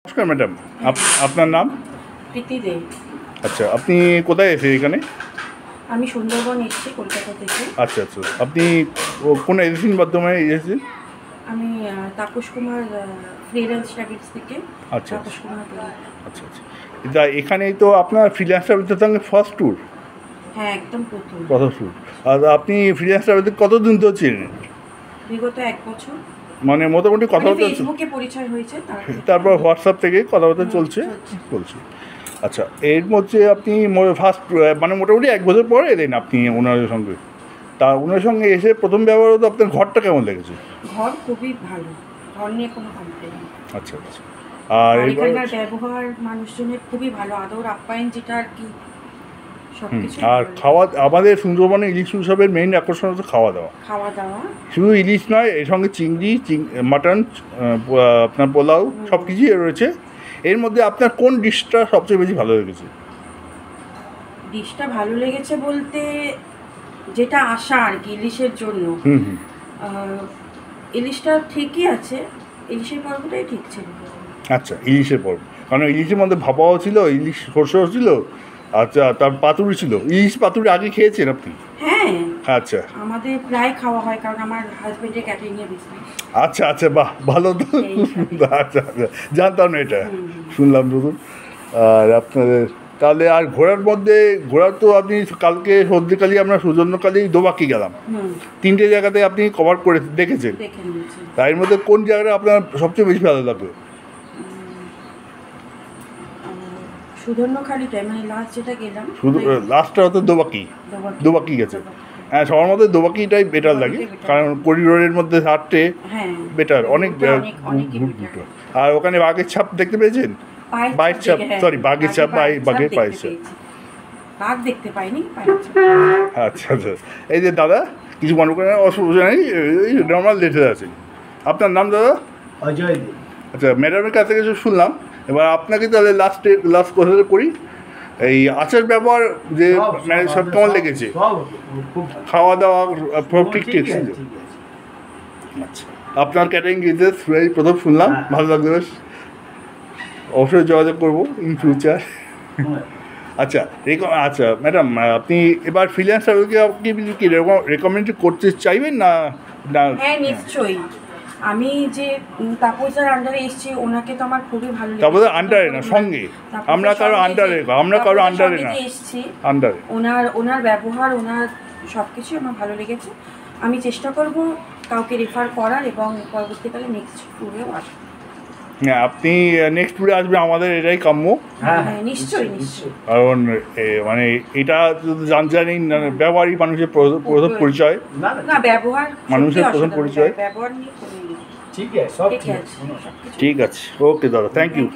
নমস্কার ম্যাডাম, আপনার নাম? প্রীতি দে। আচ্ছা, আপনি কোথায় এসেছেন এখানে? আমি সুন্দরবন এসেছি কলকাতা থেকে। আচ্ছা আচ্ছা, আপনি কোন এজেন্সির মাধ্যমে এসেছেন? আমি তাপস কুমার ফ্রিল্যান্স ট্রাভেলস থেকে। আচ্ছা তাপস কুমার বলি। আচ্ছা আচ্ছা, এটা এখানেই তো আপনার ফ্রিল্যান্স ট্রাভেলসের সঙ্গে ফার্স্ট ট্যুর, হ্যাঁ, একদম প্রথম। ট্যুর। আর আপনি ফ্রিল্যান্স ট্রাভেলসে কতদিন ধরে চেনেন? বিগত 1 বছর। মানে মোটামুটি কথাবার্তা ফেসবুকে পরিচয় হয়েছে, তারপর হোয়াটসঅ্যাপ থেকে কথাবার্তা চলছে। আচ্ছা, এর মধ্যে আপনি ফার্স্ট মানে মোটামুটি 1 বছর পরে এলেন আপনি ওনাদের সঙ্গে। তা ওনার সঙ্গে এসে প্রথম ব্যবহার হতো, আপনার ঘরটা কেমন লেগেছে? ঘর খুবই ভালো, ঘর নিয়ে কোনো কমপ্লেন নেই। আচ্ছা আচ্ছা, আর এখানকার ব্যবহার মানুষজনের খুবই ভালো, আদর আপ্যায়ন যেটা আর কি সবকিছু। আর খাওয়া, আমাদের সুন্দরবনে ইলিশ উৎসবের মেইন আকর্ষণ হচ্ছে খাওয়া দাওয়া। শুধু ইলিশ নয়, এর সঙ্গে চিংড়ি, মাটন, আপনার পোলাও সব কিছুই রয়েছে। এর মধ্যে আপনার কোন ডিশটা সবচেয়ে বেশি ভালো লেগেছে? ডিশটা ভালো লেগেছে বলতে যেটা আশা আর কি ইলিশের জন্য, ইলিশটা ঠিকই আছে, ইলিশের পর্বটাই ঠিক ছিল। আচ্ছা, ইলিশের পর্ব, কারণ ইলিশের মধ্যে ভাপাও ছিল, ইলিশ সরষেও ছিল, আচ্ছা, তার পাতুরি ছিল। ইলিশ পাতুরি আগে খেয়েছেন আপনি? হ্যাঁ, আচ্ছা, আমাদের প্রায় খাওয়া হয়, কারণ আমার হাজবেন্ডের ক্যাটারিংয়ের বিজনেস। আচ্ছা আচ্ছা, বাহ, ভালো তো। আচ্ছা আচ্ছা, জানতাম না, এটা শুনলাম নতুন। আর আপনাদের তাহলে আর ঘোরার মধ্যে, ঘোরার তো আপনি কালকে সর্দিকালী, আমরা সুজন্যকালী, দোবাকি গেলাম, 3টে জায়গাতে আপনি কভার করে দেখেছেন। তার মধ্যে কোন জায়গাটা আপনার সবচেয়ে বেশি ভালো লাগবে? সুধন্যখালিটাই, মানে লাস্ট যেটা গেলাম, শুধু লাস্টটা হতো দোবাকি গেছে। হ্যাঁ, সবার মধ্যে দোবাকিটাই বেটার লাগে, কারণ করিডোরের মধ্যে হাঁটতে বেটার, অনেক। আর ওখানে বাঘের ছাপ দেখতে পেয়েছেন? বাঘের ছাপ, সরি, বাঘের ছাপ, বাঘের পায়ের ছাপ। বাঘ দেখতে পাইনি। আচ্ছা আচ্ছা, এই যে দাদা, কিছু মনে করেন, অসুবিধা নেই, নর্মাল লেটে আছে। আপনার নাম দাদা? অজয়। আচ্ছা, ম্যাডামের কাছে কিছু শুনলাম, এবার আপনাকে তাহলে লাস্ট কথা করি। এই আচার ব্যবহার যে মানে সব কেমন লেগেছে? খাওয়া দাওয়া সব ঠিক ছিল? আচ্ছা, আপনার ক্যাটারিং বিজনেস প্রথম শুনলাম, ভালো লাগলো বেশ। অবশ্যই যোগাযোগ করবো ইন ফিউচার। আচ্ছা, আচ্ছা ম্যাডাম, আপনি এবার ফ্রিল্যান্স ট্রাভেলকে আপনি কি রেকমেন্ড করতে চাইবেন না? হ্যাঁ, নিশ্চয়ই। আমি যে তাপসের আন্ডারে এসেছি, ওনাকে তো আমার খুবই ভালো লেগেছে। তাপসের আন্ডারে না, সঙ্গে, আমরা কারো আন্ডারে না, এসেছি। আন্ডারে ওনার ব্যবহার, ওনার সব কিছু আমার ভালো লেগেছে। আমি চেষ্টা করব কাউকে রেফার করার, এবং পরবর্তীকালে নেক্সট ট্যুরেও আসবো। হ্যাঁ, আপনি নেক্সট ট্যুরে আসবে, আমাদের এটাই কাম্য। হ্যাঁ, নিশ্চয়ই নিশ্চয়ই। কারণ মানে এটা জানি ব্যবহারই মানুষের প্রথম পরিচয়। না, ব্যবহার মানুষের প্রথম পরিচয়। ব্যবহার নিয়ে ঠিক আছে, ঠিক আছে, ওকে দাদা, থ্যাংক ইউ।